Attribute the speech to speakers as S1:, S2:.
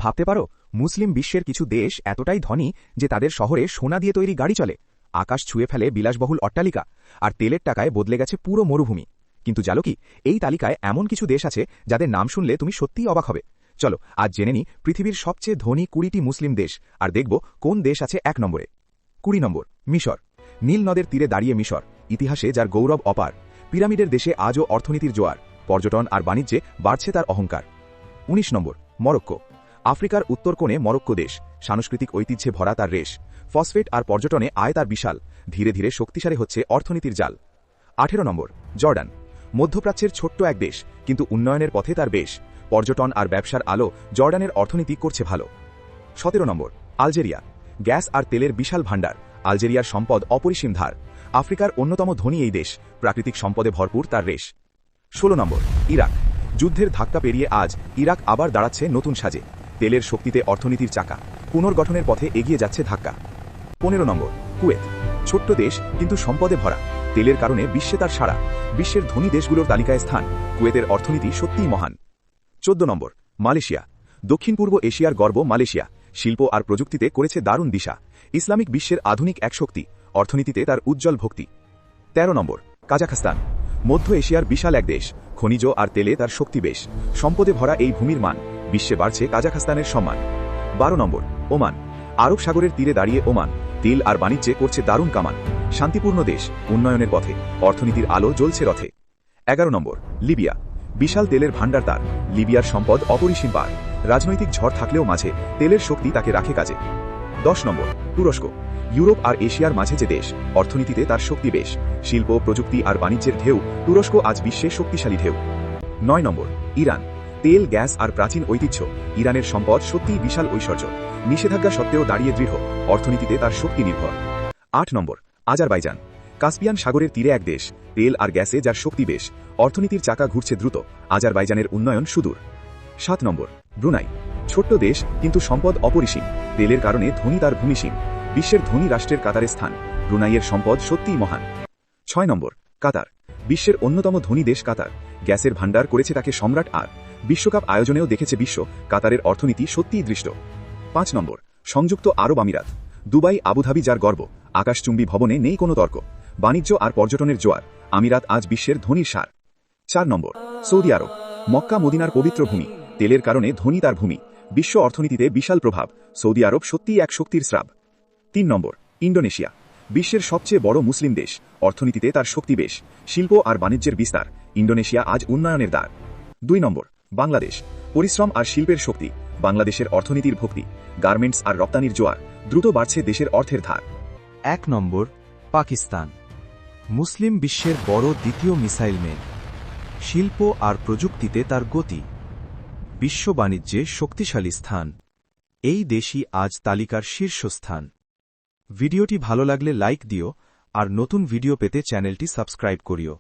S1: ভাবতে পারো, মুসলিম বিশ্বের কিছু দেশ এতটাই ধনী যে তাদের শহরে সোনা দিয়ে তৈরি গাড়ি চলে, আকাশ ছুঁয়ে ফেলে বিলাসবহুল অট্টালিকা, আর তেলের টাকায় বদলে গেছে পুরো মরুভূমি। কিন্তু জানো কি, এই তালিকায় এমন কিছু দেশ আছে যাদের নাম শুনলে তুমি সত্যিই অবাক হবে। চলো আজ জেনে নি পৃথিবীর সবচেয়ে ধনী 20টি মুসলিম দেশ, আর দেখব কোন দেশ আছে 1 নম্বরে। 20 নম্বর, মিশর। নীল নদের তীরে দাঁড়িয়ে মিশর, ইতিহাসে যার গৌরব অপার। পিরামিডের দেশে আজও অর্থনীতির জোয়ার, পর্যটন আর বাণিজ্যে বাড়ছে তার অহংকার। 19 নম্বর, মরক্কো। আফ্রিকার উত্তর কোণে মরক্কো দেশ, সাংস্কৃতিক ঐতিহ্যে ভরা তার রেশ, ফসফেট আর পর্যটনে আয় তার বিশাল, ধীরে ধীরে শক্তিশালী হচ্ছে অর্থনীতির জাল। 18 নম্বর, জর্ডান। মধ্যপ্রাচ্যের ছোট্ট এক দেশ, কিন্তু উন্নয়নের পথে তার বেশ, পর্যটন আর ব্যবসার আলো জর্ডানের অর্থনীতি করছে ভালো। 17 নম্বর, আলজেরিয়া। গ্যাস আর তেলের বিশাল ভাণ্ডার, আলজেরিয়ার সম্পদ অপরিসীম ধার, আফ্রিকার অন্যতম ধনী এই দেশ, প্রাকৃতিক সম্পদে ভরপুর তার রেশ। 16 নম্বর, ইরাক। যুদ্ধের ধাক্কা পেরিয়ে আজ ইরাক আবার দাঁড়াচ্ছে নতুন সাজে, তেলের শক্তিতে অর্থনীতির চাকা, পুনর্গঠনের পথে এগিয়ে যাচ্ছে ধাক্কা। 15 নম্বর, কুয়েত। ছোট্ট দেশ কিন্তু সম্পদে ভরা, তেলের কারণে বিশ্বে তার সাড়া, বিশ্বের ধনী দেশগুলোর তালিকায় স্থান, কুয়েতের অর্থনীতি সত্যিই মহান। 14 নম্বর, মালয়েশিয়া। দক্ষিণ পূর্ব এশিয়ার গর্ব মালয়েশিয়া, শিল্প আর প্রযুক্তিতে করেছে দারুণ দিশা, ইসলামিক বিশ্বের আধুনিক এক শক্তি, অর্থনীতিতে তার উজ্জ্বল ভক্তি। 13 নম্বর, কাজাখস্তান। মধ্য এশিয়ার বিশাল এক দেশ, খনিজ আর তেলে তার শক্তি বেশ, সম্পদে ভরা এই ভূমির মান, বিশ্বে বাড়ছে কাজাখস্তানের সম্মান। 12 নম্বর, ওমান। আরব সাগরের তীরে দাঁড়িয়ে ওমান, তেল আর বাণিজ্যে করছে দারুণ কামান, শান্তিপূর্ণ দেশ, উন্নয়নের পথে, অর্থনীতির আলো জ্বলছে রথে। 11 নম্বর, লিবিয়া। বিশাল তেলের ভাণ্ডার তার, লিবিয়ার সম্পদ অপরিসীম পার, রাজনৈতিক ঝড় থাকলেও মাঝে তেলের শক্তি তাকে রাখে কাজে। 10 নম্বর, তুরস্ক। ইউরোপ আর এশিয়ার মাঝে যে দেশ, অর্থনীতিতে তার শক্তি বেশ, শিল্প প্রযুক্তি আর বাণিজ্যের ঢেউ, তুরস্ক আজ বিশ্বে শক্তিশালী ঢেউ। 9 নম্বর, ইরান। তেল গ্যাস আর প্রাচীন ঐতিহ্য, ইরানের সম্পদ সত্যিই বিশাল ঐশ্বর্য, নিষেধাজ্ঞা সত্ত্বেও দাঁড়িয়ে দৃঢ়, অর্থনীতিতে তার শক্তি নির্ভর। 8 নম্বর, আজারবাইজান। কাস্পিয়ান সাগরের তীরে এক দেশ, তেল আর গ্যাসে যার শক্তি বেশ, অর্থনীতির চাকা ঘুরছে দ্রুত, আজারবাইজানের উন্নয়ন সুদূর। 7 নম্বর, ব্রুনাই। ছোট্ট দেশ কিন্তু সম্পদ অপরিসীম, তেলের কারণে ধনী তার ভূমিসীম, বিশ্বের ধনী রাষ্ট্রের কাতারে স্থান, ব্রুনাইয়ের সম্পদ সত্যিই মহান। 6 নম্বর, কাতার। বিশ্বের অন্যতম ধনী দেশ কাতার, গ্যাসের ভাণ্ডার করেছে তাকে সম্রাট, আর বিশ্বকাপ আয়োজনেও দেখেছে বিশ্ব, কাতারের অর্থনীতি সত্যিই দৃষ্ট। 5 নম্বর, সংযুক্ত আরব আমিরাত। দুবাই আবুধাবি যার গর্ব, আকাশচুম্বী ভবনে নেই কোনো তর্ক, বাণিজ্য আর পর্যটনের জোয়ার, আমিরাত আজ বিশ্বের ধনীর সার। 4 নম্বর, সৌদি আরব। মক্কা মদিনার পবিত্র ভূমি, তেলের কারণে ধনী তার ভূমি, বিশ্ব অর্থনীতিতে বিশাল প্রভাব, সৌদি আরব সত্যিই এক শক্তির স্রাব। 3 নম্বর, ইন্দোনেশিয়া। বিশ্বের সবচেয়ে বড় মুসলিম দেশ, অর্থনীতিতে তার শক্তি বেশ, শিল্প আর বাণিজ্যের বিস্তার, ইন্দোনেশিয়া আজ উন্নয়নের দ্বার। 2 নম্বর, বাংলাদেশ। পরিশ্রম আর শিল্পের শক্তি, বাংলাদেশের অর্থনীতির ভক্তি, গার্মেন্টস আর রপ্তানির জোয়ার, দ্রুত বাড়ছে দেশের অর্থের ধার।
S2: 1 নম্বর, পাকিস্তান। মুসলিম বিশ্বের বড় দ্বিতীয় মিসাইল ম্যান, শিল্প আর প্রযুক্তিতে তার গতি, বিশ্ব বাণিজ্যে শক্তিশালী স্থান, এই দেশই আজ তালিকার শীর্ষস্থান। ভিডিওটি ভালো লাগলে লাইক দিও, আর নতুন ভিডিও পেতে চ্যানেলটি সাবস্ক্রাইব করিও।